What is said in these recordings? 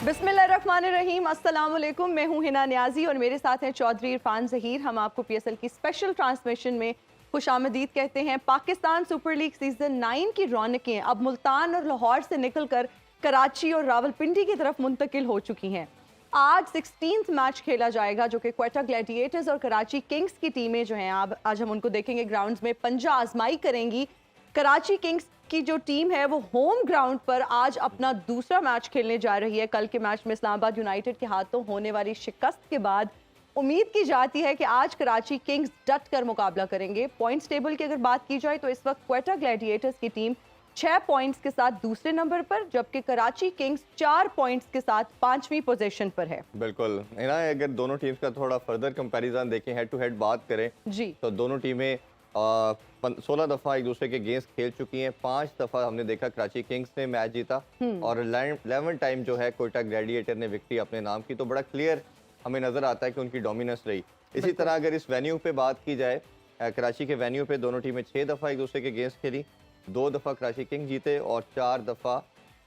बिस्मिल्लाहिर्रहमानिर्रहीम, अस्सलाम वालेकुम। मैं हूं हिना न्याजी और मेरे साथ हैं चौधरी इरफान ज़हीर। हम आपको पीएसएल की स्पेशल ट्रांसमिशन में खुशामदीद कहते हैं। पाकिस्तान सुपर लीग सीजन 9 की रौनकें अब मुल्तान और लाहौर से निकलकर कराची और रावलपिंडी की तरफ मुंतकिल हो चुकी हैं। आज 16th मैच खेला जाएगा जो कि क्वेटा ग्लैडिएटर्स और कराची किंग्स की टीमें जो हैं आज हम उनको देखेंगे ग्राउंड्स में पंजा आजमाई करेंगी। कराची किंग्स की जो टीम है वो होम ग्राउंड पर आज अपना दूसरा मैच खेलने जा रही है। कल के मैच में इस्लामाबाद यूनाइटेड के हाथों होने वाली शिकस्त के बाद उम्मीद की जाती है कि आज कराची किंग्स डट कर मुकाबला करेंगे। पॉइंट्स टेबल की अगर बात की जाए तो इस वक्त क्वेटा ग्लैडिएटर्स की टीम 6 पॉइंट्स के साथ दूसरे नंबर पर, जबकि कराची किंग्स 4 पॉइंट्स के साथ 5वीं पोजीशन पर है। बिल्कुल ना, अगर दोनों टीम्स का थोड़ा फर्दर कंपैरिजन देखें, हेड टू हेड बात करें जी, तो दोनों टीमें 16 दफ़ा एक दूसरे के अगेंस्ट खेल चुकी हैं। 5 दफ़ा हमने देखा कराची किंग्स ने मैच जीता और 11 टाइम जो है कोयटा ग्लैडिएटर ने विक्ट्री अपने नाम की। तो बड़ा क्लियर हमें नज़र आता है कि उनकी डोमिनेंस रही। इसी तरह अगर इस वेन्यू पे बात की जाए, कराची के वेन्यू पे दोनों टीमें 6 दफ़ा एक दूसरे के अगेंस्ट खेली। 2 दफ़ा कराची किंग जीते और 4 दफ़ा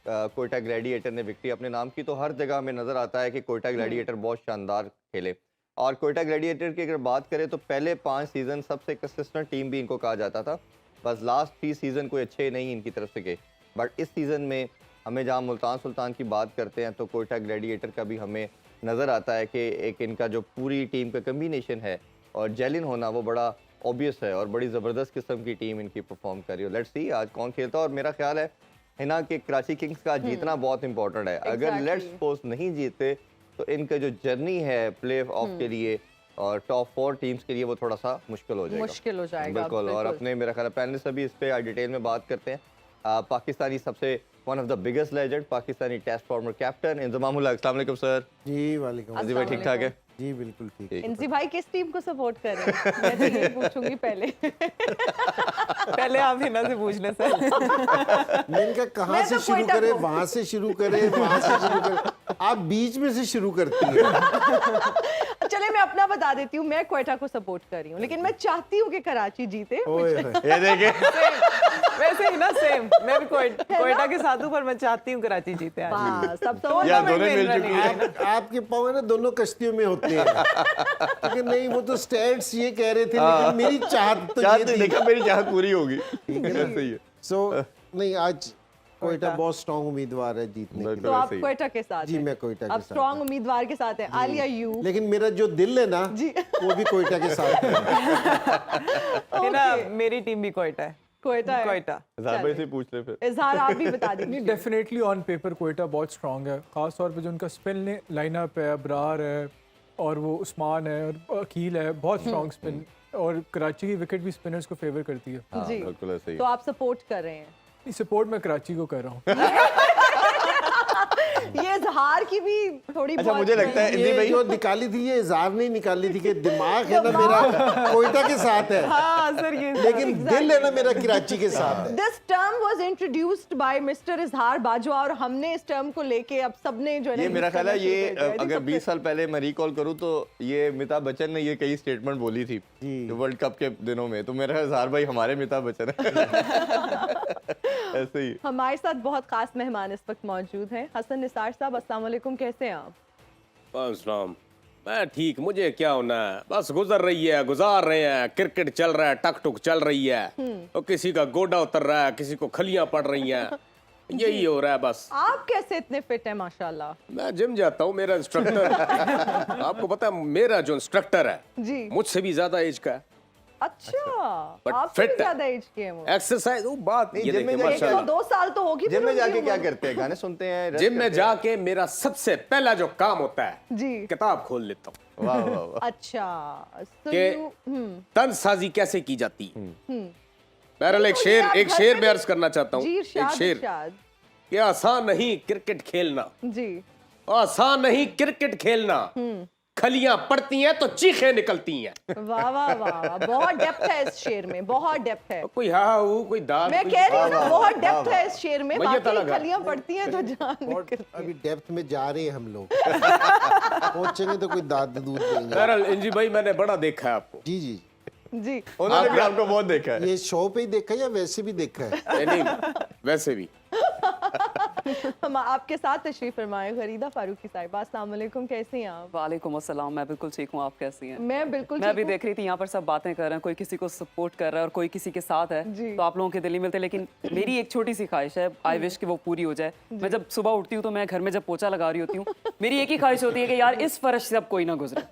कोयटा ग्लैडिएटर ने विक्ट्री अपने नाम की। तो हर जगह हमें नज़र आता है कि कोयटा ग्लैडिएटर बहुत शानदार खेले। और कोयटा ग्लैडिएटर की अगर बात करें तो पहले 5 सीज़न सबसे कंसिस्टेंट टीम भी इनको कहा जाता था, बस लास्ट 3 सीज़न कोई अच्छे नहीं इनकी तरफ से गए। बट इस सीज़न में हमें जहाँ मुल्तान सुल्तान की बात करते हैं तो कोयटा ग्लैडिएटर का भी हमें नज़र आता है कि एक इनका जो पूरी टीम का कम्बिनेशन है और जेलिन होना वो बड़ा ऑब्वियस है और बड़ी ज़बरदस्त किस्म की टीम इनकी परफॉर्म कर रही है। लेट्स सी आज कौन खेलता है। और मेरा ख्याल है ना कि कराची किंग्स का जीतना बहुत इंपॉर्टेंट है। अगर लेट्स सपोज नहीं जीते तो इनका जो जर्नी है प्ले ऑफ के लिए और टॉप 4 टीम्स के लिए वो थोड़ा सा मुश्किल हो जाएगा। बिल्कुल। और अपने मेरा ख्याल पैनलिस्ट अभी इस पे डिटेल में बात करते हैं। पाकिस्तानी सबसे one of the biggest legend Pakistani test former captain Inzamam ul Haq. अस्सलाम वालेकुम सर। जी वालेकुम। जी भाई ठीक ठाक है? जी बिल्कुल ठीक है। इंजी भाई किस टीम को सपोर्ट कर रहे हैं? मैं तो यही पूछूंगी पहले। पहले आप हिना से पूछ लें सर। मैं इनका कहाँ से शुरू करें, वहां से शुरू करें, वहां से शुरू करें, आप बीच में से शुरू करती हैं। चले मैं अपना बता देती हूँ, मैं क्वेटा को सपोर्ट कर रही हूँ, लेकिन मैं चाहती हूँ कि कराची जीते। ये देखे वैसे ही ना सेम, मैं भी कोयटा के साथ हूँ पर मैं चाहती हूँ कराची जीते आज। सब तो यार दोनों मिल चुकी है। आपके पाँव ना दोनों कश्तियों में होते हैं। लेकिन नहीं, वो तो स्टैट्स ये कह रहे थे, लेकिन मेरी चाहत तो ये थी। देखा मेरी चाहत पूरी होगी। सही है। सो नहीं, आज कोयटा बहुत स्ट्रॉन्ग उम्मीदवार है जीतने के लिए। तो आप क्वेटा के साथ जी हैं? मैं कोयटा के आप साथ स्ट्रॉन्ग उम्मीदवार के साथ हैं। आलिया यू, लेकिन मेरा जो दिल है ना वो भी कोयटा के साथ है। हिना मेरी टीम भी कोयटा है। कोयटा है? कोयटा। इजहार भाई से पूछ ले फिर। इजहार आप भी बता दीजिए। डेफिनेटली ऑन पेपर कोयटा बहुत स्ट्रांग है, खास तौर पे जो उनका स्पिन लाइनअप है, अबरार है और वो उस्मान है और अकील है, बहुत स्ट्रांग स्पिन। और कराची की विकेट भी स्पिनर्स को फेवर करती है। जी बिल्कुल ऐसे ही। तो आप सपोर्ट कर रहे हैं? सपोर्ट मैं कराची को कर रहा हूँ। ये इजहार की भी थोड़ी अच्छा मुझे लगता है इंदी ये भाई जो निकाली थी ये इज़हार नहीं निकाली थी कि दिमाग है ना मेरा कोयटा के साथ है, हाँ सर ये लेकिन दिल है ना मेरा कराची के साथ है। This term was introduced by mister इजहार बाजवा और हमने इस टर्म को लेके अब सबने जो है ये मेरा ख्याल है ये अगर 20 साल पहले मैं रिकॉल करूं तो ये अमिताभ बच्चन ने ये कई स्टेटमेंट बोली थी वर्ल्ड कप के दिनों में। तो मेरा इजहार भाई हमारे अमिताभ बच्चन है। ऐसे ही। हमारे साथ बहुत खास मेहमान इस वक्त मौजूद हैं। हसन निसार साहब, अस्सलाम वालेकुम, कैसे हैं आप? अस्सलाम, मैं ठीक, मुझे क्या होना है, बस गुजर रही है, गुजार रहे हैं, क्रिकेट चल रहा है, टक टुक चल रही है, और किसी का गोडा उतर रहा है, किसी को खलियां पड़ रही हैं, यही हो रहा है बस। आप कैसे इतने फिट हैं माशाल्लाह? मैं जिम जाता हूँ, मेरा इंस्ट्रक्टर आपको पता है मेरा जो इंस्ट्रक्टर है जी। मुझसे भी ज्यादा एज का है। अच्छा, But आपसे भी fit है। ज्यादा एज के हैं वो। एक्सरसाइज वो बात नहीं, ये जिम में देखिए जाके माशाल्लाह 102 साल तो होगी जिम फिर में उनकी जाके क्या उम्र। करते हैं? गाने सुनते हैं, rest जिम में करते हैं? जाके मेरा सबसे पहला जो काम होता है जी। किताब खोल लेता हूँ। वाह वाह वाह। अच्छा, so के you- तंजसाजी कैसे की जाती है। बहरहाल तो एक ये आप शेर घर में पे- अर्ज करना चाहता हूँ। जी, एक इरशाद, शेर इरशाद। कि आसान नहीं क्रिकेट खेलना, जी। आसान नहीं क्रिकेट खेलना, खलियां पड़ती हैं तो चीखें निकलती हैं। वाह वाह वाह वाह, बहुत डेप्थ है इस शेर में, बहुत डेप्थ है। कोई हा हू कोई दाद मैं कोई- कह रही हूँ ना, वाह, बहुत वाह, डेप्थ वाह। है इस शेर में। मैयत बाकी अलग है। खलियां पड़ती हैं तो जान और निकलती अभी डेप्थ में जा रहे हैं हम लोग। पहुंचेंगे तो कोई दाद दूध देंगे। बहरहाल इंजी भाई मैंने बड़ा देखा है आपको। जी जी, है। जी। उन्होंने भी आपको बहुत देखा है। ये शो पे ही देखा है या वैसे भी देखा है? नहीं वैसे भी हम आपके साथ तशरीफ फरमाए गरीदा फारूकी साहिबा, अस्सलाम वालेकुम, कैसी हैं आप? वालेकुम अस्सलाम, मैं बिल्कुल ठीक हूँ, आप कैसी हैं? मैं बिल्कुल मैं ठीक भी हूँ। देख रही थी यहाँ पर सब बातें कर रहे हैं, कोई किसी को सपोर्ट कर रहा है और कोई किसी के साथ है, जी। तो आप लोगों के दिल ही मिलते हैं। लेकिन मेरी एक छोटी सी ख्वाहिश है, आई विश कि वो पूरी हो जाए। मैं जब सुबह उठती हूँ तो मैं घर में जब पोछा लगा रही होती हूँ, मेरी एक ही ख्वाहिश होती है कि यार इस फर्श से अब कोई ना गुजरे।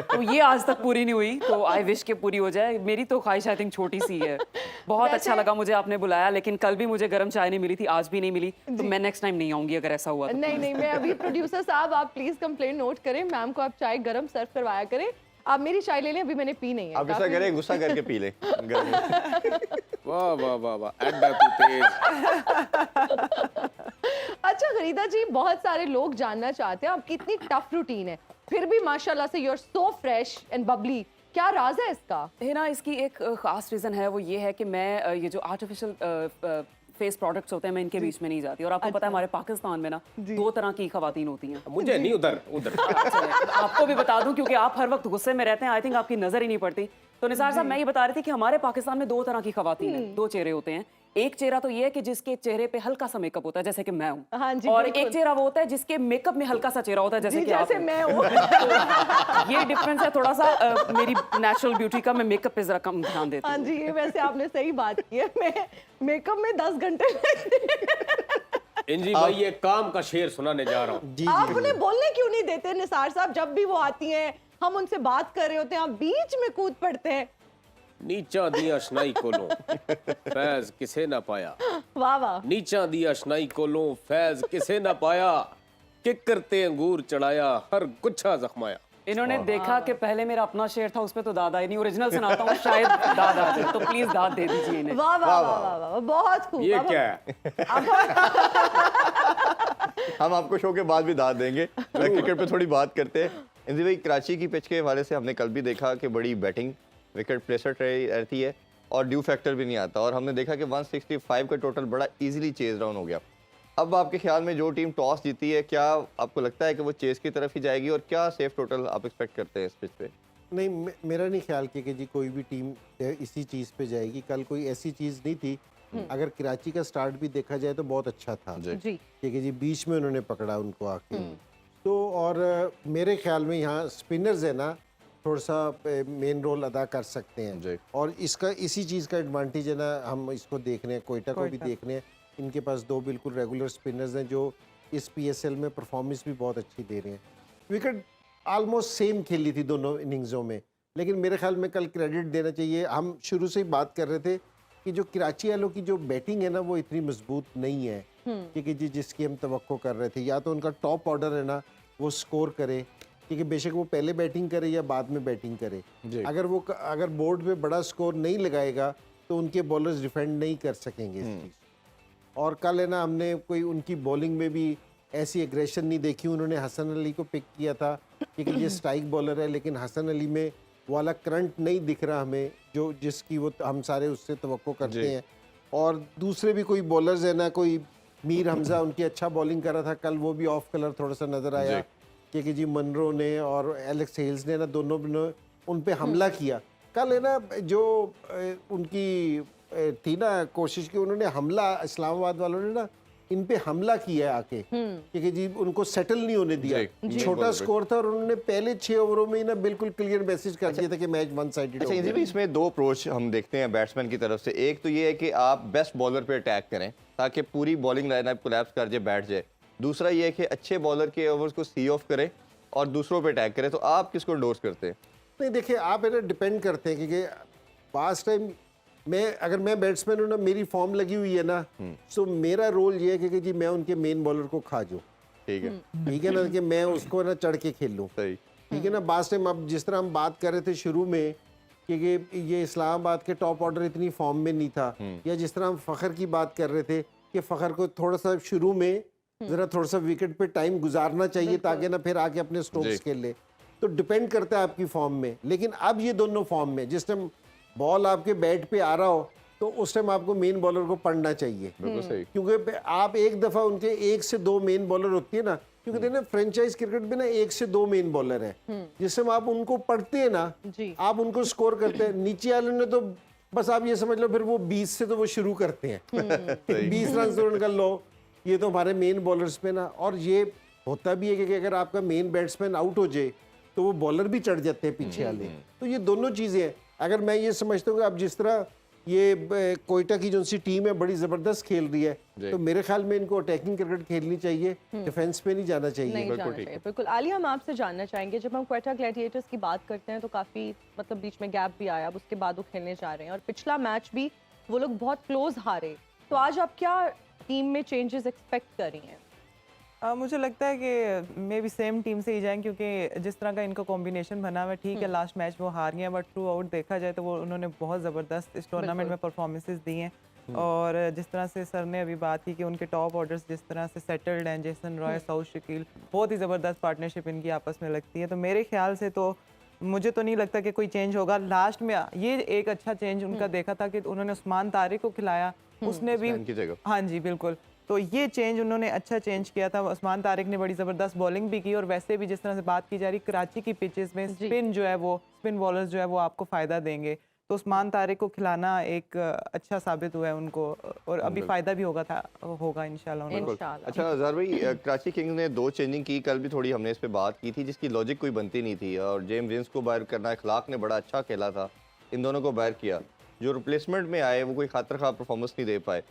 तो ये आज तक पूरी नहीं हुई, तो आई विश के पूरी हो जाए। मेरी तो ख्वाहिश आई थिंक छोटी सी है। बहुत अच्छा लगा मुझे आपने बुलाया, लेकिन कल भी मुझे गर्म चाय नहीं मिली थी, आज भी नहीं मिली, तो मैं नेक्स्ट टाइम नहीं आऊंगी अगर ऐसा हुआ तो। नहीं नहीं, मैं अभी प्रोड्यूसर साहब आप प्लीज कंप्लेंट नोट करें, मैम को आप चाय गरम सर्व करवाया करें। आप मेरी चाय ले लें, अभी मैंने पी नहीं है। आप ऐसा काफी- करें, गुस्सा करके पी लें गर्मी में। वाह वाह वाह वाह, एड्डा तू तेज। अच्छा गरीदा जी, बहुत सारे लोग जानना चाहते हैं आपकी इतनी टफ रूटीन है, फिर भी माशाल्लाह से you are so fresh and bubbly, क्या राज है इसका? है ना, इसकी एक खास रीज़न है, वो ये है कि मैं ये जो आर्टिफिशियल फेस प्रोडक्ट्स होते हैं मैं इनके बीच में नहीं जाती। और आपको पता है हमारे पाकिस्तान में ना 2 तरह की ख़वातीन होती हैं। मुझे नहीं, उधर उधर। चलिए, आपको भी बता दूं क्योंकि आप हर वक्त गुस्से में रहते हैं, आई थिंक आपकी नजर ही नहीं पड़ती। तो निसार साहब, मैं ये बता रही थी कि हमारे पाकिस्तान में 2 तरह की खवातीन हैं, 2 चेहरे होते हैं। एक चेहरा तो ये है कि जिसके चेहरे पे हल्का सा मेकअप होता है, जैसे कि मैं हूँ। हाँ जी, और बिल्कुल। एक चेहरा वो होता है जिसके मेकअप में हल्का सा चेहरा होता है, जैसे जी, कि आप जैसे हैं। मैं हूँ। तो ये डिफरेंस है थोड़ा सा मेरी नेचुरल ब्यूटी का। मैं मेकअप पे जरा कम ध्यान देती हाँ हूँ। जी, ये वैसे आपने सही बात की है, मैं मेकअप में 10 घंटे इंजी भाई, ये काम का शेर सुनाने जा रहा हूँ। जी आप जी उन्हें बोलने क्यों नहीं देते निसार साहब? जब भी वो आती हैं, हम उनसे बात कर रहे होते हैं, आप बीच में कूद पड़ते हैं। नीचा दिया अशनाई कोलों फैज किसे ना पाया, वाह वाह। नीचा दिया अशनाई कोलों फैज किसे ना पाया, किक करते अंगूर चढ़ाया हर गुच्छा जख्माया। इन्होंने देखा कि पहले मेरा अपना शेर था, उस पे तो दाद आई नहीं। ओरिजिनल सुनाता हूँ, शायद दाद आ जाए, तो प्लीज दाद दे दीजिए इन्हें। वाह वाह वाह वाह वाह, बहुत खूब। ये अब क्या है? हम आपको शो के बाद भी दाद देंगे। क्रिकेट पे थोड़ी बात करते हैं। इंजी भाई, कराची की पिच के हवाले से हमने कल भी देखा कि बड़ी बैटिंग विकेट प्लेसर रहती है और ड्यू फैक्टर भी नहीं आता, और हमने देखा कि 165 का टोटल बड़ा इजीली चेज डाउन हो गया। अब आपके ख्याल में जो टीम टॉस जीती है, क्या आपको लगता है कि वो चेस की तरफ ही जाएगी, और क्या सेफ टोटल आप एक्सपेक्ट करते हैं इस पिच पे? नहीं, मेरा नहीं ख्याल कि जी कोई भी टीम इसी चीज़ पे जाएगी। कल कोई ऐसी चीज़ नहीं थी। अगर कराची का स्टार्ट भी देखा जाए तो बहुत अच्छा था जी कि जी बीच में उन्होंने पकड़ा उनको आके। तो और मेरे ख्याल में यहाँ स्पिनर्स है ना, थोड़ा सा मेन रोल अदा कर सकते हैं। जी। और इसका इसी चीज़ का एडवांटेज है ना, हम इसको देख रहे हैं, कोयटा को भी देख रहे हैं। इनके पास 2 बिल्कुल रेगुलर स्पिनर्स हैं जो इस PSL में परफॉर्मेंस भी बहुत अच्छी दे रहे हैं। विकेट ऑलमोस्ट सेम खेली थी दोनों इनिंग्सों में, लेकिन मेरे ख्याल में कल क्रेडिट देना चाहिए। हम शुरू से ही बात कर रहे थे कि जो कराची वालों की जो बैटिंग है ना, वो इतनी मजबूत नहीं है क्योंकि जी जिसकी हम तवक्को कर रहे थे। या तो उनका टॉप ऑर्डर है ना, वो स्कोर करे, क्योंकि बेशक वो पहले बैटिंग करे या बाद में बैटिंग करे। अगर बोर्ड पे बड़ा स्कोर नहीं लगाएगा तो उनके बॉलर्स डिफेंड नहीं कर सकेंगे इस चीज़। और कल है ना, हमने कोई उनकी बॉलिंग में भी ऐसी एग्रेशन नहीं देखी। उन्होंने हसन अली को पिक किया था क्योंकि ये स्ट्राइक बॉलर है, लेकिन हसन अली में वाला करंट नहीं दिख रहा हमें जो जिसकी वो हम सारे उससे तवक्को करते हैं। और दूसरे भी कोई बॉलर्स है ना, कोई मीर हमजा उनकी अच्छा बॉलिंग कर रहा था कल, वो भी ऑफ कलर थोड़ा सा नज़र आया क्योंकि जी मनरो ने और एलेक्स हेल्स ने ना दोनों ने उन पे हमला किया। कल है ना, जो उनकी थी ना कोशिश की, उन्होंने हमला, इस्लामाबाद वालों ने ना इन पे हमला किया है आके क्योंकि जी उनको सेटल नहीं होने दिया। छोटा स्कोर था और उन्होंने पहले 6 ओवरों में ही ना बिल्कुल क्लियर मैसेज कर दिया था कि मैच वन साइडेड। अच्छा इंजी भाई, इसमें 2 अप्रोच हम देखते हैं बैट्समैन की तरफ से। एक तो ये है कि आप बेस्ट बॉलर पे अटैक करें ताकि पूरी बॉलिंग लाइनअप कोलैप्स कर जाए, बैठ जाए। दूसरा ये है कि अच्छे बॉलर के ओवर्स को सी ऑफ करें और दूसरों पे अटैक करें। तो आप किसको एंडोर्स करते हैं? नहीं, देखिए आप है ना, डिपेंड करते हैं क्योंकि पास्ट टाइम अगर मैं बैट्समैन हूँ ना, मेरी फॉर्म लगी हुई है ना, तो मेरा रोल ये है कि जी मैं उनके मेन बॉलर को खा जाऊँ। ठीक है ना, कि मैं उसको ना चढ़ के खेल लूँ। सही। ठीक है ना। पास्ट टाइम अब जिस तरह हम बात कर रहे थे शुरू में कि ये इस्लामाबाद के टॉप ऑर्डर इतनी फॉर्म में नहीं था, या जिस तरह हम फ़खर की बात कर रहे थे कि फ़खर को थोड़ा सा शुरू में ज़रा थोड़ा सा विकेट पे टाइम गुजारना चाहिए ताकि ना फिर आके अपने स्ट्रोक्स खेल ले। तो डिपेंड करता है आपकी फॉर्म में। लेकिन अब ये दोनों फॉर्म में, जिस टाइम बॉल आपके बैट पे आ रहा हो तो उस टाइम आपको मेन बॉलर को पढ़ना चाहिए। बिल्कुल सही। क्योंकि आप एक दफ़ा उनके 1 से 2 मेन बॉलर होती है ना, क्योंकि देखना फ्रेंचाइज क्रिकेट में ना 1 से 2 मेन बॉलर है, जिस समय आप उनको पढ़ते हैं ना, आप उनको स्कोर करते हैं। नीचे वाले ने तो बस आप ये समझ लो फिर वो 20 से तो वो शुरू करते हैं 20 रन से उनका लो, ये तो हमारे मेन बॉलर्स पे ना, और ये होता भी है कि अगर आपका मेन बैट्समैन आउट हो जाए तो वो बॉलर भी चढ़ जाते हैं पीछे वाले। तो ये दोनों चीज़ें हैं। अगर मैं ये समझता हूँ कि अब जिस तरह ये कोयटा की जो सी टीम है बड़ी ज़बरदस्त खेल रही है, तो मेरे ख्याल में इनको अटैकिंग क्रिकेट खेलनी चाहिए, डिफेंस पे नहीं जाना चाहिए। नहीं जाना चाहिए, बिल्कुल। आलिया, हम आपसे जानना चाहेंगे, जब हम क्वेटा ग्लैडिएटर्स की बात करते हैं तो काफ़ी मतलब बीच में गैप भी आया, अब उसके बाद वो खेलने जा रहे हैं और पिछला मैच भी वो लोग बहुत क्लोज हारे, तो आज आप क्या टीम में चेंजेस एक्सपेक्ट कर रही हैं? मुझे लगता है कि मे बी सेम टीम से ही जाएं, क्योंकि जिस तरह का इनका कॉम्बिनेशन बना हुआ है, ठीक है लास्ट मैच वो हार गए हैं, बट थ्रू आउट देखा जाए तो वो उन्होंने बहुत ज़बरदस्त इस टूर्नामेंट में परफॉर्मेंसेस दी हैं। और जिस तरह से सर ने अभी बात की कि उनके टॉप ऑर्डर्स जिस तरह से सेटल्ड हैं, जेसन रॉय, साउथ शकील, बहुत ही ज़बरदस्त पार्टनरशिप इनकी आपस में लगती है। तो मेरे ख्याल से तो मुझे तो नहीं लगता कि कोई चेंज होगा। लास्ट में ये एक अच्छा चेंज उनका देखा था कि उन्होंने उस्मान तारिक को खिलाया, उसने भी, की जगह। हाँ जी बिल्कुल, तो ये चेंज उन्होंने अच्छा चेंज किया था। उस्मान तारिक ने बड़ी ज़बरदस्त बॉलिंग भी की, और वैसे भी जिस तरह से बात की जा रही कराची की पिचेस में स्पिन जो है वो स्पिन बॉलर्स जो है वो आपको फ़ायदा देंगे, तो उस्मान तारिक को खिलाना एक अच्छा साबित हुआ है उनको, और अभी फ़ायदा भी होगा इंशाल्लाह उनको। अच्छा अजहर भाई, कराची किंग्स ने 2 चेंजिंग की, कल भी थोड़ी हमने इस पे बात की थी, जिसकी लॉजिक कोई बनती नहीं थी, और जेम्स विंस को बाहर करना, इखलाक ने बड़ा अच्छा खेला था, इन दोनों को बाहर किया। जो रिप्लेसमेंट में आए वो कोई खातर खा परफॉर्मेंस नहीं दे पाए,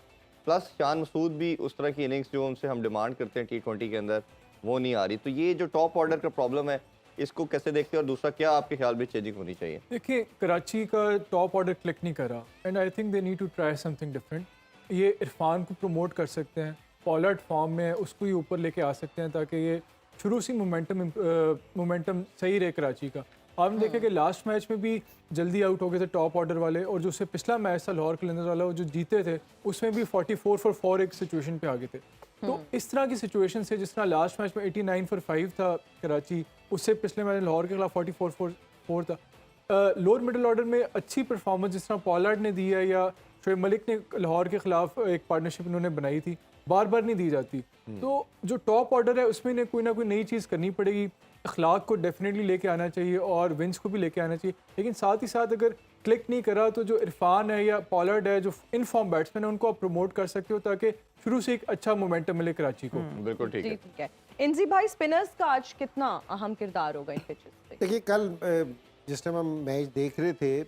प्लस शान मसूद भी उस तरह की इनिंग्स जो उनसे हम डिमांड करते हैं T20 के अंदर वो नहीं आ रही। तो ये जो टॉप ऑर्डर का प्रॉब्लम है, इसको कैसे देखते हैं, और दूसरा क्या आपके ख्याल में चेंजिंग होनी चाहिए? देखिए, कराची का टॉप ऑर्डर क्लिक नहीं करा, and I think they need to try something different. ये इरफान को प्रमोट कर सकते हैं, पॉलार्ड फॉर्म में उसको ही ऊपर लेके आ सकते हैं, ताकि ये शुरू से मोमेंटम सही रहे कराची का। आपने देखा कि लास्ट मैच में भी जल्दी आउट हो गए थे टॉप ऑर्डर वाले, और जो उससे पिछला मैच था लाहौर कलंदर्स वाला, वो जो जीते थे उसमें भी 44 फॉर 4 एक सिचुएशन पे आ गए थे। तो इस तरह की सिचुएशन से, जिस तरह लास्ट मैच में 89 फॉर 5 था कराची, उससे पिछले मैच लाहौर के खिलाफ 44 फॉर 4 था। लोअर मिडिल ऑर्डर में अच्छी परफॉर्मेंस जिस तरह पॉलार्ड ने दी है, या शोएब मलिक ने लाहौर के खिलाफ एक पार्टनरशिप इन्होंने बनाई थी, बार बार नहीं दी जाती। तो जो टॉप ऑर्डर है उसमें इन्हें कोई ना कोई नई चीज़ करनी पड़ेगी। अखलाक को डेफिनेटली लेके आना चाहिए और विंस को भी लेके आना चाहिए, लेकिन साथ ही साथ अगर क्लिक नहीं करा तो जो इरफान है या पॉलार्ड है, जो इन फॉर्म बैट्समैन है, उनको आप प्रमोट कर सकते हो, ताकि शुरू से एक अच्छा मोमेंटम मिले कराची को। बिल्कुल ठीक जी है। ठीक है। इंजी भाई, स्पिनर्स का आज कितना अहम किरदार होगा इन पिचेस पे? देखिए, कल जिस टाइम हम मैच देख रहे थे,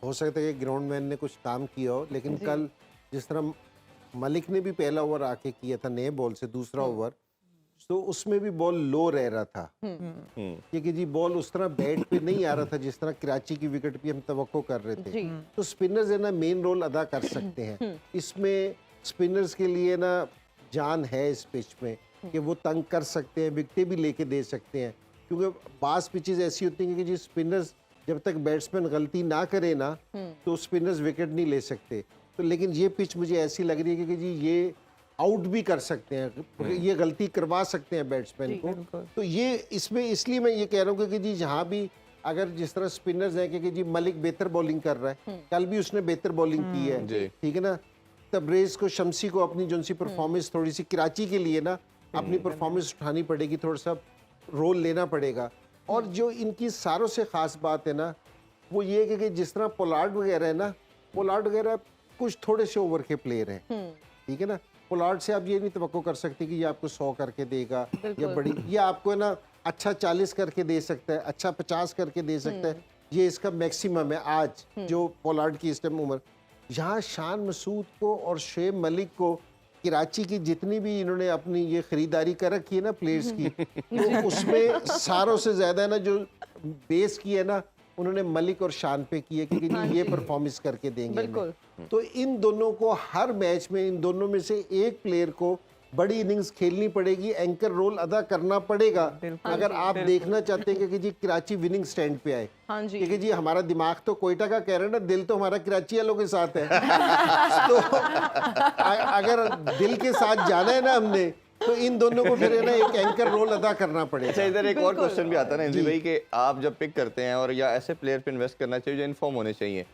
हो सकता है कि ग्राउंड मैन ने कुछ काम किया हो, लेकिन कल जिस तरह मलिक ने भी पहला ओवर आके किया था नए बॉल से, दूसरा ओवर तो उसमें भी बॉल लो रह रहा था, क्योंकि जी बॉल उस तरह बैट पे नहीं आ रहा था जिस तरह कराची की विकेट पे हम तवक्को कर रहे थे। तो स्पिनर्स है ना मेन रोल अदा कर सकते हैं इसमें। स्पिनर्स के लिए ना जान है इस पिच में कि वो तंग कर सकते हैं, विकेटें भी लेके दे सकते हैं, क्योंकि बास पिचेस ऐसी होती हैं कि जी स्पिनर्स जब तक बैट्समैन गलती ना करे ना तो स्पिनर्स विकेट नहीं ले सकते। तो लेकिन ये पिच मुझे ऐसी लग रही है कि जी ये आउट भी कर सकते हैं, ये गलती करवा सकते हैं बैट्समैन को। तो ये इसमें इसलिए मैं ये कह रहा हूँ कि जी जहाँ भी अगर जिस तरह स्पिनर्स हैं कि जी मलिक बेहतर बॉलिंग कर रहा है, कल भी उसने बेहतर बॉलिंग की है, ठीक है ना, तबरेज को, शमसी को अपनी जो सी परफॉर्मेंस थोड़ी सी कराची के लिए ना अपनी परफॉर्मेंस उठानी पड़ेगी, थोड़ा सा रोल लेना पड़ेगा। और जो इनकी सारों से खास बात है ना वो ये है कि जिस तरह पोलार्ड वगैरह है ना, पोलार्ड वगैरह कुछ थोड़े से ओवर के प्लेयर हैं, ठीक है ना। पोलार्ड से आप ये नहीं तवक्को कर सकते कि ये आपको 100 करके देगा या बड़ी, ये आपको है ना अच्छा 40 करके दे सकता है, अच्छा 50 करके दे सकता है, ये इसका मैक्सिमम है आज जो पोलार्ड की इस टाइम उम्र। यहाँ शान मसूद को और शोएब मलिक को कराची की जितनी भी इन्होंने अपनी ये खरीदारी कर रखी है ना प्लेयर्स की, तो उसमें सारों से ज्यादा ना जो बेस की है ना उन्होंने मलिक और शान पे की है, क्योंकि ये परफॉर्मेंस करके देंगे इन्हें। तो इन दोनों को हर मैच में इन दोनों में से एक प्लेयर को बड़ी इनिंग्स खेलनी पड़ेगी, एंकर रोल अदा करना पड़ेगा अगर आप देखना चाहते हैं कि जी कराची विनिंग स्टैंड पे आए। क्योंकि जी हमारा दिमाग तो कोयटा का कह रहे हैं ना, दिल तो हमारा कराची वालों के साथ है। तो अगर दिल के साथ जाना है ना हमने, तो इन दोनों को फिर है ना एक एंकर रोल अदा करना पड़ेगा। अच्छा, इधर एक और क्वेश्चन भी आता है ना इंजी भाई, कि आप जब पिक करते हैं और या ऐसे प्लेयर पे इन्वेस्ट करना चाहिए जो इनफॉर्म होने चाहिए।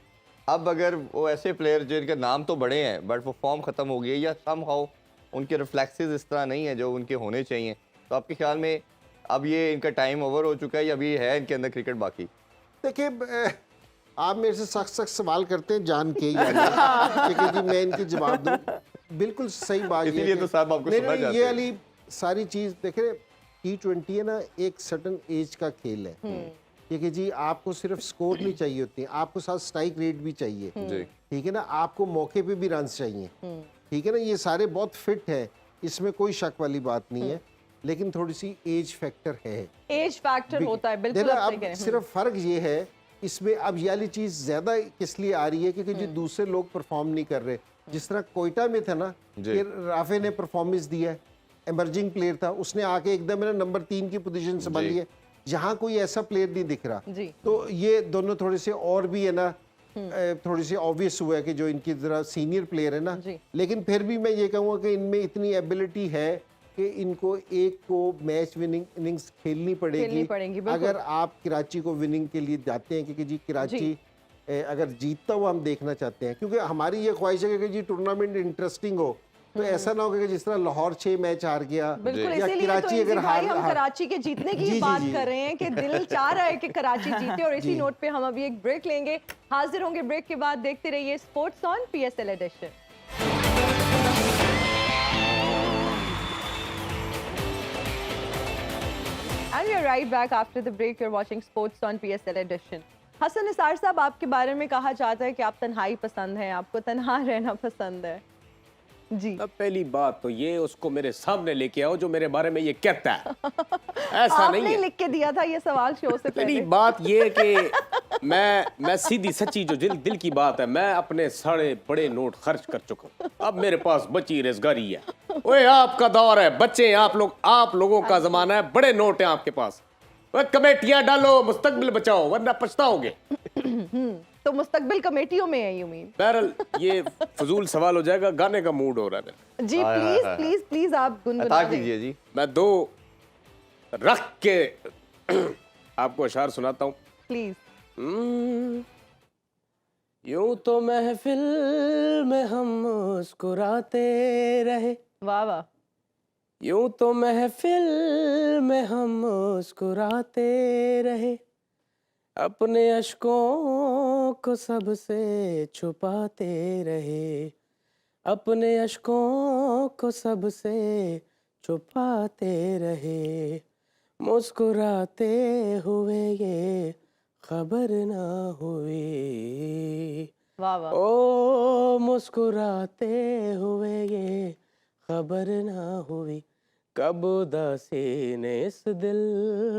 अब अगर वो ऐसे प्लेयर जिनके नाम तो बड़े हैं बट वो फॉर्म खत्म हो गई है या समहाउ उनके रिफ्लेक्सेस इस तरह नहीं है जो उनके होने चाहिए, तो आपके ख्याल में अब ये इनका टाइम ओवर हो चुका है या अभी है इनके अंदर क्रिकेट बाकी? देखिए, आप मेरे से सख्त सख्त सवाल करते हैं जान के, क्योंकि जी मैं इनके जवाब दूं। बिल्कुल सही बात ये इसीलिए है तो कि- साहब आपको नहीं, सुनना नहीं, चाहते ये हैं। वाली सारी चीज देखे, T20 है ना, एक सर्टन एज का खेल है। ठीक है जी, आपको सिर्फ स्कोर नहीं चाहिए होती, आपको साथ स्ट्राइक रेट भी चाहिए। जी। ठीक है ना, आपको मौके पे भी रन चाहिए। ठीक है ना, ये सारे बहुत फिट है, इसमें कोई शक वाली बात नहीं है, लेकिन थोड़ी सी एज फैक्टर है। एज फैक्टर होता है, बिल्कुल देखना, आप सही अब कह रहे हैं। सिर्फ फर्क ये है इसमें, अब ये वाली चीज ज्यादा किस लिए आ रही है क्योंकि जो दूसरे लोग परफॉर्म नहीं कर रहे। जिस तरह कोयटा में था ना जी। कि राफे ने परफॉर्मेंस दिया, एमर्जिंग प्लेयर था, उसने आके एकदम ना नंबर 3 की पोजीशन संभाली है। यहाँ कोई ऐसा प्लेयर नहीं दिख रहा। जी। तो ये दोनों थोड़े से और भी है ना, थोड़ी सी ऑब्वियस हुआ है कि जो इनकी जरा सीनियर प्लेयर है ना, जी। लेकिन फिर भी मैं ये कहूँगा कि इनमें इतनी एबिलिटी है कि इनको एक को मैच विनिंग इनिंग्स खेलनी पड़ेगी, पड़ेगी, बिल्कुल। अगर आप कराची को विनिंग के लिए जाते हैं, क्योंकि जी कराची अगर जीतता हुआ हम देखना चाहते हैं, क्योंकि हमारी ये ख्वाहिश है कि जी टूर्नामेंट इंटरेस्टिंग हो, तो ऐसा ना हो कि जिस तरह लाहौर 6 मैच हार गया बिल्कुल, या इसीलिए तो कराची इसी अगर भाई हम हार कराची के जीतने की जी, जी, बात जी। कर रहे हैं कि दिल चाह रहा है कि कराची जीते, और इसी नोट पे हम अभी एक ब्रेक लेंगे। हाजिर होंगे ब्रेक के बाद, देखते रहिए sports on PSL edition. And we are right back after the break. You're watching Sports on PSL Edition. Hasan Nisar sahab, आपके बारे में कहा जाता है कि आप तन्हाई पसंद हैं, आपको तन्हा रहना पसंद है। जी। अब पहली बात तो ये उसको मेरे सामने लेके आओ जो मेरे बारे में ये कहता है। ऐसा नहीं आपने है। लिख के दिया था ये सवाल शो से मेरी पहले। बात ये कि मैं सीधी सच्ची जो दिल की बात है, मैं अपने सारे बड़े नोट खर्च कर चुका हूँ। अब मेरे पास बची रेज़गारी है। ओए आपका दौर है, बच्चे हैं आप लोगों का जमाना है, बड़े नोट हैं आपके पास। ओए कमेटियां डालो, मुस्तकबिल बचाओ, वरना पछताओगे। तो मुस्तकबिल कमेटियों में है, यू मीन? बहरहाल ये फजूल सवाल हो जाएगा, गाने का मूड हो रहा है मेरा। जी हाय, हाय, प्लीज हाय। प्लीज प्लीज आप अता गुनगुना दें। कीजिए जी। मैं 2 रख के आपको अशार सुनाता हूँ। प्लीज। यूं तो महफिल में हम मुस्कुराते रहे, वाह वाह। यूं तो महफिल में हम मुस्कुराते रहे, अपने अश्कों को सबसे छुपाते रहे, अपने अश्कों को सबसे छुपाते रहे, मुस्कुराते हुए ये खबर ना हुई, वाह वाह। ओ मुस्कुराते हुए ये खबर ना हुई, कब उदासी ने इस दिल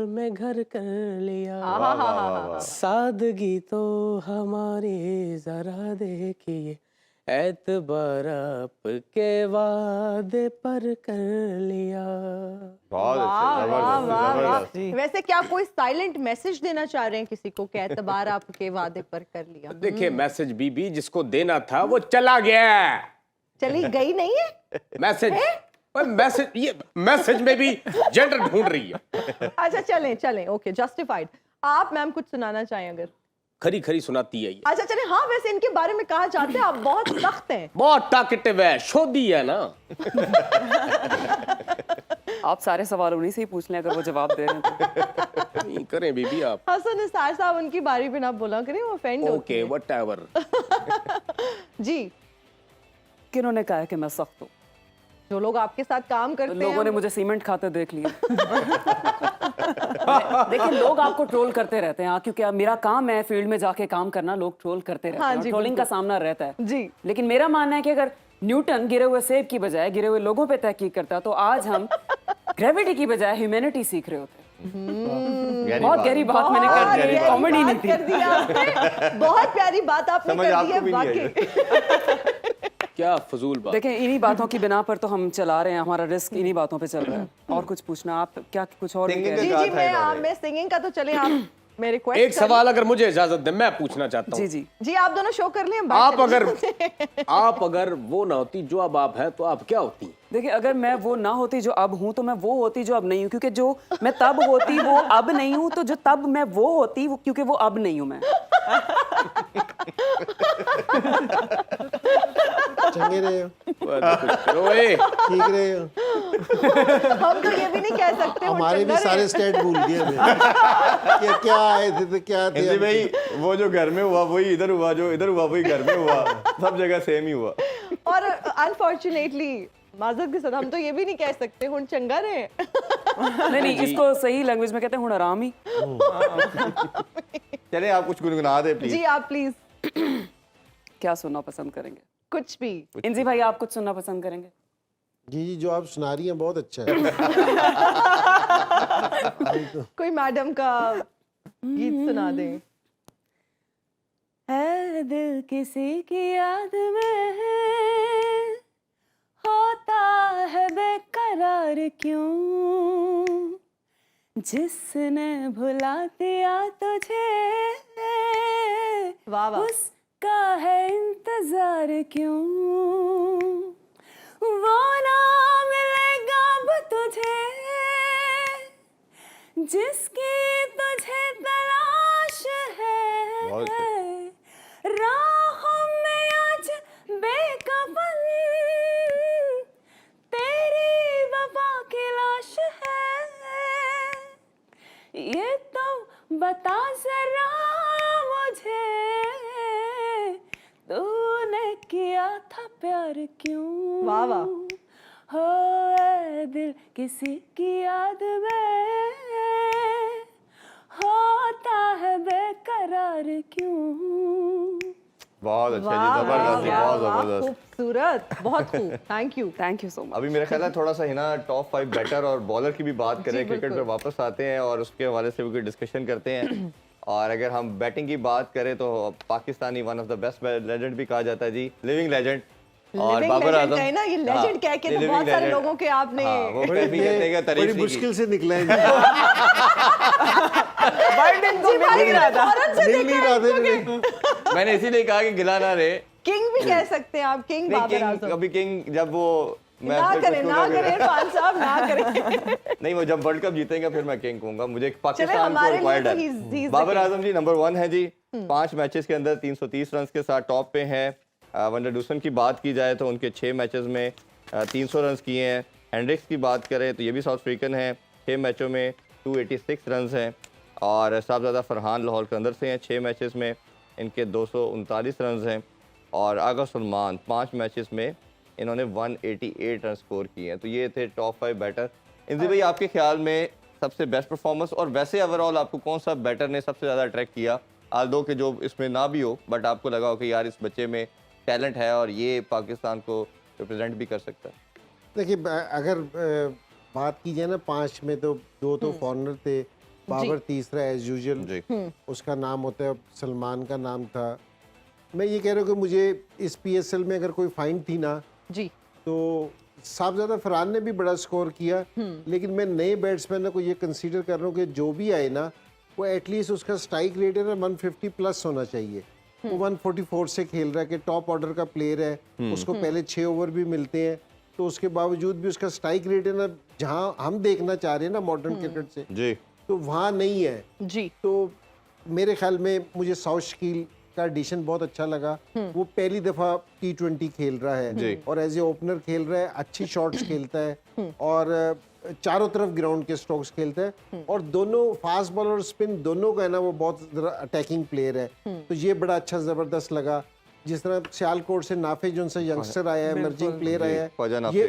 में घर कर लिया, वाह वाह वाह वाह। सादगी तो हमारी जरा देखिए, एतबार आपके वादे पर कर लिया। बहुत वाह अच्छे, वाह जबरदस्त, वाह वाह। जबरदस्त। वैसे क्या कोई साइलेंट मैसेज देना चाह रहे हैं किसी को कि एतबार आपके वादे पर कर लिया? देखिए मैसेज बीबी जिसको देना था वो चला गया। चली गई नहीं है? मैसेज ये मैसेज में भी जेंडर ढूंढ रही है। अच्छा चलें चलें, ओके, जस्टिफाइड। आप मैम कुछ सुनाना चाहें अगर? खरी खरी सुनाती है ये, अच्छा चलें। हाँ, वैसे इनके बारे में कहा जाता है आप बहुत सख्त हैं। बहुत टाकेटिव है, शोधी है ना। आप सारे सवाल उन्हीं से ही पूछ लें अगर वो जवाब दे रहे हैं तो। नहीं करें बीबी आप। हसन निसार साहब, उनकी बारी पे ना बोला करें, वो ऑफेंड होती ओके है। व्हाटएवर। जी। किन्होंने कहा है कि मैं सख्त हूँ? जो लोग आपके साथ काम करते हैं, लोगों ने मुझे सीमेंट खाते देख लिया। देखिए लोग आपको ट्रोल करते रहते हैं, हाँ, क्योंकि अब मेरा काम है फील्ड में जाके काम करना, लोग ट्रोल करते रहते हाँ हैं, जी, ट्रोलिंग का बिल्कुल। सामना रहता है जी। लेकिन मेरा मानना है कि अगर न्यूटन गिरे हुए सेब की बजाय गिरे हुए लोगों पे तहकीक करता तो आज हम ग्रेविटी की बजाय ह्यूमैनिटी सीख रहे होते। बहुत गहरी बात मैंने कर दी, गहरी कॉमेडी नहीं बात थी। कर दी आपने। बहुत प्यारी बात आपने समझ कर दी आपको है भी नहीं आई। वाकई। क्या फजूल बात। देखें इन्हीं बातों की बिना पर तो हम चला रहे हैं, हमारा रिस्क इन्हीं बातों पे चल रहा है। और कुछ पूछना आप क्या कुछ और भी Singing कह रहे जी हैं? जी, मैं सिंगिंग का तो चले, आप मैं रिक्वेस्ट एक सवाल अगर मुझे इजाजत दे मैं पूछना चाहता जी हूँ। जी जी, आप दोनों शो कर लें, हम बात करेंगे। आप अगर वो ना होती जो अब आप हैं तो आप क्या होती? देखिए अगर मैं वो ना होती जो अब हूँ तो मैं वो होती जो अब नहीं हूँ, क्योंकि जो मैं तब होती वो अब नहीं हूँ, तो जो तब मैं वो होती वो क्योंकि वो अब नहीं हूँ मैं। चंगे रहे हो, कुछ करो ए। ठीक रहे हो। हम तो ये भी नहीं कह सकते वो हमारे भी चंगा सारे रहे। स्टेट भूल गए थे कि क्या आए थे तो क्या थे हिंदी भाई, वो जो घर में हुआ वही इधर हुआ, जो इधर हुआ वही घर में हुआ, सब जगह सेम ही हुआ। और अनफॉर्चुनेटली माजरत के साथ हम तो ये भी नहीं कह सकते हुन चंगा रहे। नहीं नहीं, इसको सही लैंग्वेज में कहते हैं हुन आराम ही। चले आप कुछ गुनगुना दे प्लीज। जी आप प्लीज क्या सुनना पसंद करेंगे? कुछ भी। इंजी भाई आप कुछ सुनना पसंद करेंगे? जी जो आप सुना रही हैं बहुत अच्छा है। कोई मैडम का गीत सुना दें। है दिल किसी की याद में होता है बेकरार क्यों, जिसने भुला दिया तुझे वाह वाह। उसका है इंतजार क्यों, वो ना मिलेगा अब तुझे जिसकी तुझे तलाश बहुत है, राहों में आज बेकफन तेरी वफा की लाश है, ये तो बता जरा मुझे तूने किया था प्यार क्यों। वाह वाह। हो ऐ दिल किसी की याद में होता है बेकरार क्यों। बहुत अच्छा जी, वाह, जबरदस्त जी, वाह, बहुत वाह, जबरदस्त। खूबसूरत, बहुत खूब, thank you. Thank you so much. अभी मेरा ख्याल है थोड़ा सा हिना टॉप 5 बैटर और बॉलर की भी बात करें, क्रिकेट बिल्कुल। पे वापस आते हैं और उसके हवाले से भी कोई डिस्कशन करते हैं। और अगर हम बैटिंग की बात करें तो Pakistani one of the best legend भी कहा जाता है जी, लिविंग लेजेंड। और Living बाबर legend आजम कहे ना, ये legend कह के तो living बहुत सारे legend। लोगों के आपने वो कैफियत का बड़ी तारीफ नहीं की। मुश्किल से निकला है। बर्डन को मिल नहीं रहा था। औरत से मिल नहीं रहा था इन्हें। मैंने इसीलिए कहा कि गिला ना रहे। किंग भी कह सकते हैं आप, किंग नहीं, बाबर किंग आजम। कभी किंग जब वो मैं ना फिर करें, कुछ ना कहूंगा करें इरफान साहब, ना करें। नहीं, वो जब वर्ल्ड कप जीतेंगे फिर मैं किंग कहूंगा। मुझे पाकिस्तान को हमारे लिए रिक्वायर्ड तो है। he's the Babar king। Azam ji number 1 है जी, 5 मैचेस के अंदर 330 रन के साथ टॉप पे हैं। वंडरडूसन की बात की जाए तो उनके 6 मैचेस में 300 रन किए हैं। हेंड्रिक्स की बात करें तो ये भी साउथ अफ्रीकन है, 6 मैचों में 286 रन हैं। और साहबजादा फरहान लाहौर कलंदर से हैं, 6 मैचेस में इनके 239 रन हैं। और आगा सलमान 5 मैचेस में इन्होंने 188 रन स्कोर किए हैं। तो ये थे टॉप 5 बैटर। इंजी भाई आपके ख्याल में सबसे बेस्ट परफॉर्मेंस और वैसे ओवरऑल आपको कौन सा बैटर ने सबसे ज़्यादा अट्रैक्ट किया, आल्दो के जो इसमें ना भी हो बट आपको लगा हो कि यार इस बच्चे में टैलेंट है और ये पाकिस्तान को रिप्रेजेंट भी कर सकता है? देखिए अगर बात की जाए ना 5 में तो 2 तो फॉरनर थे, बाबर तीसरा एज यूजुअल जी। उसका नाम होता है, सलमान का नाम था। मैं ये कह रहा हूँ कि मुझे इस PSL में अगर कोई फाइंड थी ना जी तो साहबजादा फरहान ने भी बड़ा स्कोर किया, लेकिन मैं नए बैट्समैन को ये कंसीडर कर रहा हूँ कि जो भी आए ना वो एटलीस्ट उसका स्ट्राइक रेट है ना 150 प्लस होना चाहिए। वो 144 से खेल रहा है कि टॉप ऑर्डर का प्लेयर है, उसको पहले 6 ओवर भी मिलते हैं, तो उसके बावजूद भी उसका स्ट्राइक रेट है ना जहाँ हम देखना चाह रहे हैं ना मॉडर्न क्रिकेट से, जी तो वहाँ नहीं है। जी तो मेरे ख्याल में मुझे साउथ शकील का एडिशन बहुत अच्छा लगा। वो पहली दफा T20 खेल रहा है और एज ए ओपनर खेल रहा है, अच्छी शॉट्स खेलता है और चारों तरफ ग्राउंड के स्ट्रोक्स खेलता है और दोनों फास्ट बॉलर और स्पिन दोनों का है ना वो बहुत अटैकिंग प्लेयर है। तो ये बड़ा अच्छा जबरदस्त लगा। जिस तरह सियालकोट से नाफे जो उनसे यंगस्टर आया है, इमर्जिंग प्लेयर आया ख्वाजा है, नाफे। ये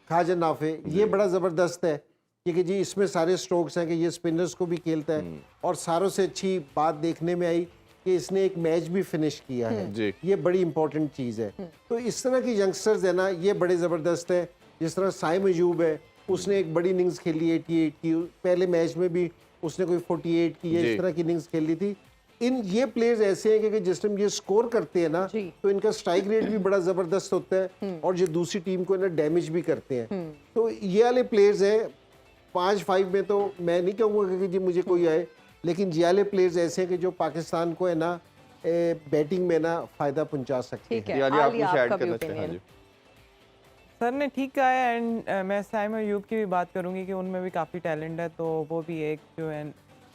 ख्वाजा नाफे, ये बड़ा जबरदस्त है क्योंकि जी इसमें सारे स्ट्रोक्स हैं कि ये स्पिनर्स को भी खेलता है। और सारों से अच्छी बात देखने में आई कि इसने एक मैच भी फिनिश किया जी। है, ये बड़ी इंपॉर्टेंट चीज़ है। तो इस तरह के यंगस्टर्स है ना ये बड़े ज़बरदस्त है। जिस तरह साइम अयूब है, उसने एक बड़ी इनिंग्स खेली 88 की, पहले मैच में भी उसने कोई 48 की है, जी। इस तरह की इनिंग्स खेली थी। इन ये प्लेयर्स ऐसे हैं कि जिस टाइम ये स्कोर करते हैं ना जी। तो इनका स्ट्राइक रेट भी बड़ा ज़बरदस्त होता है और जो दूसरी टीम को ना डैमेज भी करते हैं। तो ये वाले प्लेयर्स हैं 5-5 में तो मैं नहीं कहूँगा कि जी मुझे कोई आए, लेकिन ये वाले प्लेयर्स ऐसे हैं कि जो पाकिस्तान को है ना बैटिंग में ना फ़ायदा पहुंचा सकते ठीक हैं। है, यानी आप आली कुछ ऐड आपका भी करना चाहें? हाँ opinion। जी। सर ने ठीक कहा है एंड मैं साइम अयूब की भी बात करूंगी कि उनमें भी काफ़ी टैलेंट है, तो वो भी एक जो है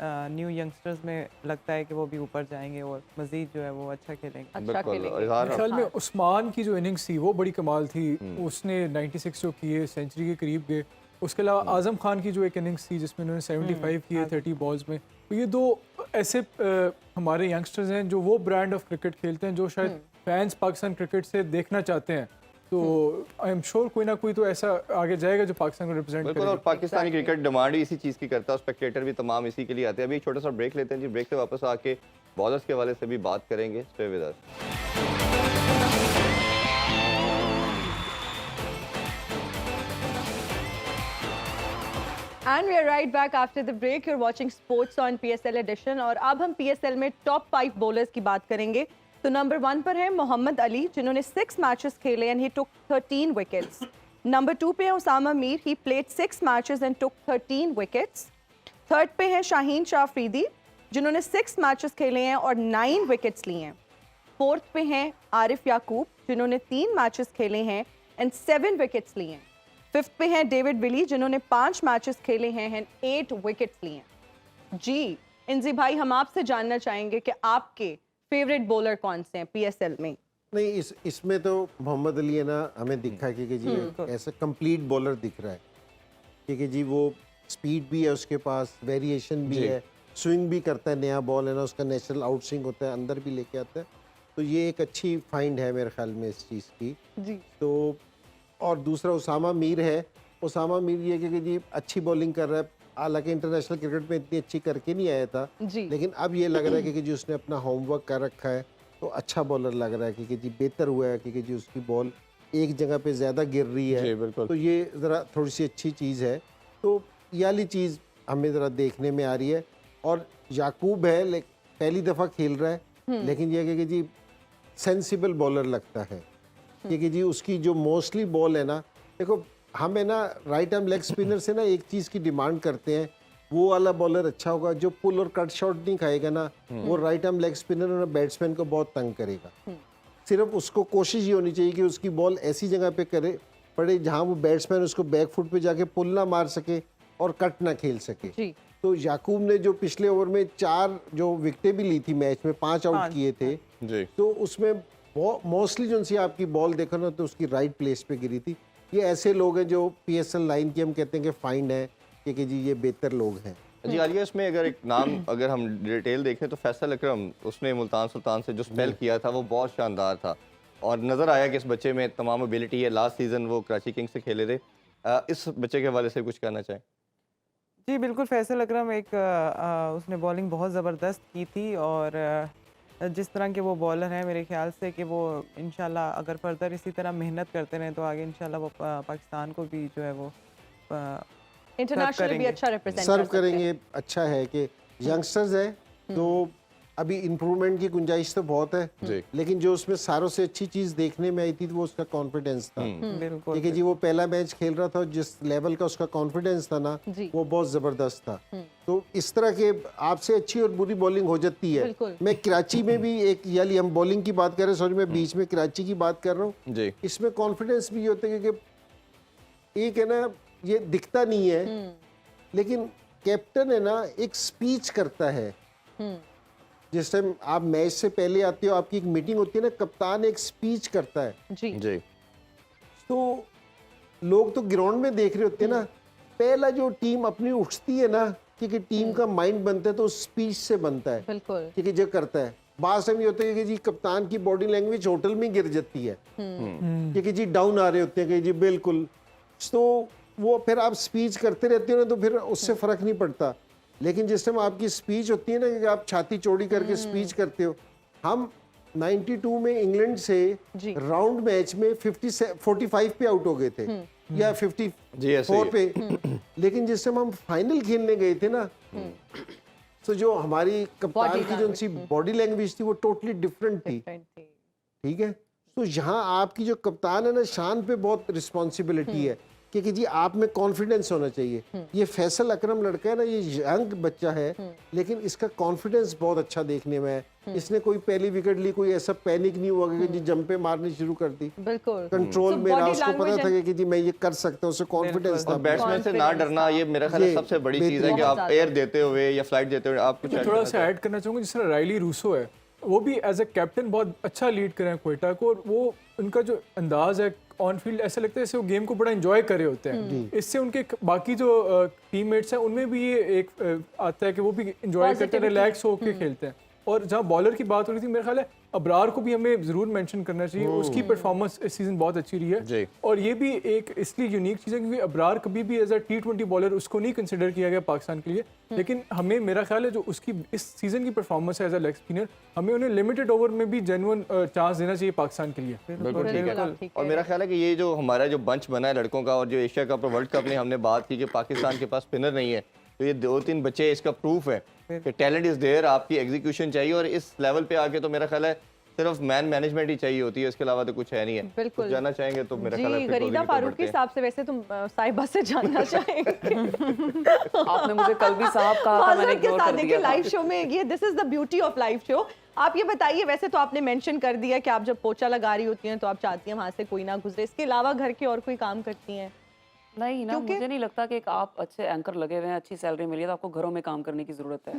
न्यू यंगस्टर्स में लगता है कि वो भी ऊपर जाएंगे और मज़ीद जो है वो अच्छा खेलेंगे। अच्छा बिल्कुल। खेलेंगे। और इजहार मेरे ख्याल में उस्मान की जो इनिंग्स थी वो बड़ी कमाल थी। उसने 96 जो किए, सेंचुरी के करीब गए। उसके अलावा आजम खान की जो एक इनिंग्स थी जिसमें उन्होंने 75 किए 30 बॉल्स में, तो ये दो ऐसे हमारे यंगस्टर्स हैं जो वो ब्रांड ऑफ क्रिकेट खेलते हैं जो शायद फैंस पाकिस्तान क्रिकेट से देखना चाहते हैं। तो आई एम श्योर कोई ना कोई तो ऐसा आगे जाएगा जो पाकिस्तान को रिप्रेजेंट बिल्कुल, और करेगा। पाकिस्तानी क्रिकेट डिमांड ही इसी चीज़ की करता है, स्पेक्टेटर भी तमाम इसी के लिए आते हैं। अभी एक छोटा सा ब्रेक लेते हैं जी, ब्रेक से वापस आके बॉलर्स के हवाले से भी बात करेंगे। Stay with us. And we are right back after the break. You're watching Sports on PSL Edition और अब हम PSL में टॉप 5 बॉलर्स की बात करेंगे। तो नंबर 1 पर है मोहम्मद अली, जिन्होंने 6 मैचेस खेले and he took 13 wickets. Number 2 पे है Usama Mir, he played 6 matches and took 13 wickets. Third पे है शाहीन शाह अफरीदी, जिन्होंने 6 मैचेस खेले हैं और 9 विकेट्स लिए हैं। फोर्थ पे हैं आरिफ याकूब, जिन्होंने 3 मैचेस खेले हैं एंड 7 विकेट्स लिए हैं। फिफ्थ पे हैं डेविड विली, जिन्होंने 5 मैचेस खेले हैं एंड 8 विकेट्स लिए हैं। जी इंजी भाई, हम आपसे जानना चाहेंगे कि आपके फेवरेट बॉलर कौन से हैं पीएसएल में? नहीं, इसमें तो मोहम्मद अली है ना, हमें दिखा कि जी ऐसा कंप्लीट बॉलर दिख रहा है, क्योंकि जी वो स्पीड भी है उसके पास, वेरिएशन भी है, स्विंग भी करता है, नया बॉल है ना, उसका नेचुरल आउट स्विंग होता है, अंदर भी लेके आता है। तो ये एक अच्छी फाइंड है मेरे ख्याल में इस चीज़ की। जी तो और दूसरा उसामा मीर है। उसामा मीर ये कि जी अच्छी बॉलिंग कर रहा है, हालांकि इंटरनेशनल क्रिकेट में इतनी अच्छी करके नहीं आया था, जी लेकिन अब ये लग रहा है कि जी उसने अपना होमवर्क कर रखा है, तो अच्छा बॉलर लग रहा है क्योंकि जी बेहतर हुआ है, क्योंकि जी उसकी बॉल एक जगह पे ज़्यादा गिर रही है। जी, बिल्कुल। तो ये ज़रा थोड़ी सी अच्छी चीज़ है। तो ये वाली चीज़ हमें ज़रा देखने में आ रही है। और याकूब है, पहली दफ़ा खेल रहा है, लेकिन ये है कि जी सेंसिबल बॉलर लगता है, क्योंकि जी उसकी जो मोस्टली बॉल है ना, देखो हम है ना राइट आर्म लेग स्पिनर से ना एक चीज़ की डिमांड करते हैं, वो वाला बॉलर अच्छा होगा जो पुल और कट शॉट नहीं खाएगा ना, वो राइट आर्म लेग स्पिनर और बैट्समैन को बहुत तंग करेगा। सिर्फ उसको कोशिश ये होनी चाहिए कि उसकी बॉल ऐसी जगह पे करे पड़े जहाँ वो बैट्समैन उसको बैक फुट पे जाके पुल ना मार सके और कट ना खेल सके। जी तो याकूब ने जो पिछले ओवर में 4 जो विकेटें भी ली थी मैच में, 5 आउट किए थे, जी तो उसमें मोस्टली जो सी आपकी बॉल देखो ना तो उसकी राइट प्लेस पे गिरी थी। ये ऐसे लोग हैं जो पीएसएल लाइन की हम कहते हैं कि फाइंड है, कि जी ये बेहतर लोग हैं। जी आलिया, इसमें अगर एक नाम अगर हम डिटेल देखें तो फैसल अकरम, उसने मुल्तान सुल्तान से जो स्पेल किया था वो बहुत शानदार था और नज़र आया कि इस बच्चे में तमाम एबिलिटी है। लास्ट सीज़न वो कराची किंग्स से खेले थे। इस बच्चे के हवाले से कुछ कहना चाहें? जी बिल्कुल, फैसल अकरम एक उसने बॉलिंग बहुत ज़बरदस्त की थी और जिस तरह के वो बॉलर हैं, मेरे ख्याल से कि वो इंशाल्लाह अगर फर्दर इसी तरह मेहनत करते रहें तो आगे इंशाल्लाह वो पाकिस्तान को भी जो है वो इंटरनेशनल भी करेंगे। अच्छा रिप्रेजेंट सर्व करेंगे। अच्छा है कि यंगस्टर्स है तो अभी इम्प्रूवमेंट की गुंजाइश तो बहुत है, जी लेकिन जो उसमें सारों से अच्छी चीज़ देखने में आई थी वो उसका कॉन्फिडेंस था। बिल्कुल क्योंकि जी वो पहला मैच खेल रहा था, जिस लेवल का उसका कॉन्फिडेंस था ना, जी। वो बहुत ज़बरदस्त था। तो इस तरह के आपसे अच्छी और बुरी बॉलिंग हो जाती है। बिल्कुल। मैं कराची में भी एक, यानी हम बॉलिंग की बात कर रहे हैं, सॉरी मैं बीच में कराची की बात कर रहा हूँ। जी इसमें कॉन्फिडेंस भी ये होता है क्योंकि एक है ना, ये दिखता नहीं है, लेकिन कैप्टन है ना एक स्पीच करता है। जिस टाइम आप मैच से पहले आते हो, आपकी एक मीटिंग होती है ना, कप्तान एक स्पीच करता है। जी जी तो लोग तो ग्राउंड में देख रहे होते हैं ना, पहला जो टीम अपनी उठती है ना, क्योंकि टीम का माइंड बनता है तो स्पीच से बनता है, बिल्कुल क्योंकि जो करता है। बात टाइम ये होता है कि जी कप्तान की बॉडी लैंग्वेज होटल में गिर जाती है, क्योंकि जी डाउन आ रहे होते हैं कि जी बिल्कुल, तो वो फिर आप स्पीच करते रहते हो ना, तो फिर उससे फर्क नहीं पड़ता। लेकिन जिस टाइम आपकी स्पीच होती है ना, कि आप छाती चौड़ी करके स्पीच करते हो। हम 92 में इंग्लैंड से जी। राउंड मैच में 45 पे आउट हो गए थे या जी, ऐसे 54 ही। पे, लेकिन जिस टाइम हम फाइनल खेलने गए थे ना, तो जो हमारी कप्तान Body की जो सी बॉडी लैंग्वेज थी वो टोटली डिफरेंट थी। different थी। ठीक है, तो यहाँ आपकी जो कप्तान है ना, शान पे बहुत रिस्पॉन्सिबिलिटी है, क्योंकि जी आप में कॉन्फिडेंस होना चाहिए। ये फैसल अकरम लड़का है ना, ये यंग बच्चा है, लेकिन इसका कॉन्फिडेंस बहुत अच्छा देखने में है। इसने कोई पहली विकेट ली, कोई ऐसा पैनिक नहीं हुआ कि जी जंपे मारनी शुरू कर दी। बिल्कुल कंट्रोल So में रहा, body उसको पता language था कि जी मैं ये कर सकता हूँ, उसे कॉन्फिडेंस था। और बैट्समैन से ना Confidence डरना, ये मेरा ख्याल है ये सबसे बड़ी चीज़ है कि बहुत आप एयर देते हुए या फ्लाइट देते हुए आप कुछ मैं add थोड़ा करना सा ऐड करना चाहूँगा, जिस तरह राइली रूसो है, वो भी एज ए कैप्टन बहुत अच्छा लीड कर रहे हैं क्वेटा को, और वो उनका जो अंदाज है ऑन फील्ड, ऐसा लगता है जैसे वो गेम को बड़ा एंजॉय कर रहे होते हैं। इससे उनके बाकी जो टीममेट्स हैं उनमें भी ये एक आता है कि वो भी एंजॉय करते हैं, Positivity। रिलैक्स होकर खेलते हैं। और जहाँ बॉलर की बात हो रही थी, मेरा ख्याल है अबरार को भी हमें ज़रूर मेंशन करना चाहिए। उसकी परफॉर्मेंस इस सीज़न बहुत अच्छी रही जी। है और ये भी एक इसलिए यूनिक चीज़ है क्योंकि अबरार कभी भी एज अ T20 बॉलर उसको नहीं कंसिडर किया गया पाकिस्तान के लिए, लेकिन हमें मेरा ख्याल है जो उसकी इस सीज़न की परफॉर्मेंस है एज अ लेग स्पिनर, हमें उन्हें लिमिटेड ओवर में भी जेन्युइन चांस देना चाहिए पाकिस्तान के लिए। बिल्कुल ठीक बिल्कुल, आप है। ठीक और कह मेरा ख्याल है कि ये जो हमारा जो बंच बना है लड़कों का, और जो एशिया कप और वर्ल्ड कप में हमने बात की कि पाकिस्तान के पास स्पिनर नहीं है, तो ये 2-3 बच्चे इसका प्रूफ है कि टैलेंट इज देयर, आपकी एग्जीक्यूशन चाहिए। और इस लेवल पे आके तो मेरा ख्याल है सिर्फ मैन मैनेजमेंट ही चाहिए होती है, इसके अलावा तो कुछ है नहीं है। बिल्कुल। कुछ जानना चाहेंगे तो मेरा ख्याल है जी, फिर गरीदा closing पे फारूकी बढ़ते हैं। साहब से वैसे तुम साहिबा से जानना चाहेंगे। आपने मुझे कल भी साहब कहा था, मैंने माजरत के इग्नोर साथ कर देखिए दिया था। लाइव शो में ये this is the beauty of live show. आप ये बताइए, वैसे तो आपने मेंशन कर दिया कि आप जब पोछा लगा रही होती हैं तो आप चाहती हैं वहां से कोई ना गुजरे, इसके अलावा घर के और कोई काम करती हैं? नहीं ना, क्योंकि- मुझे नहीं लगता कि एक आप अच्छे एंकर लगे हुए हैं, अच्छी सैलरी मिली है तो आपको घरों में काम करने की जरूरत है।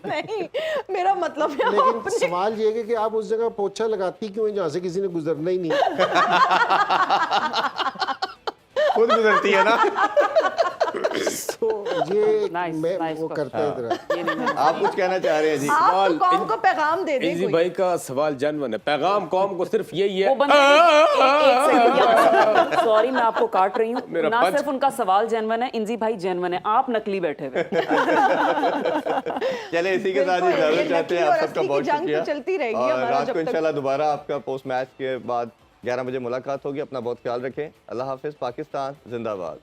नहीं, मेरा मतलब है लेकिन अपने सवाल ये है कि आप उस जगह पोछा लगाती क्यों हैं जहाँ से किसी ने गुजरना ही नहीं? खुद गुजरती है ना। तो ये Nice, मैं nice वो question. करता है इधर। ये नहीं मैंने आप कुछ कहना चाह रहे हैं जी? आप तो सवाल कौम को पैगाम दे दें इजी कोई। भाई का सवाल जनवन है, पैगाम कौम को सिर्फ यही है। वो बंदे एक सेकंड, सॉरी मैं आपको काट रही हूँ। मेरा ना पंच- सिर्फ उनका सवाल जेन्युइन है, इंजी भाई जेन्युइन है, आप नकली बैठे हुए। चले इसी के साथ बिल्कुल, इजाजत ये चाहते हैं। नकली और आप सबका असली की बहुत जंग तो शुक्रिया। चलती रहेगी और हमारा रात जब को तक- इंशाल्लाह दोबारा आपका पोस्ट मैच के बाद 11 बजे मुलाकात होगी। अपना बहुत ख्याल रखें। अल्लाह हाफिज। पाकिस्तान जिंदाबाद।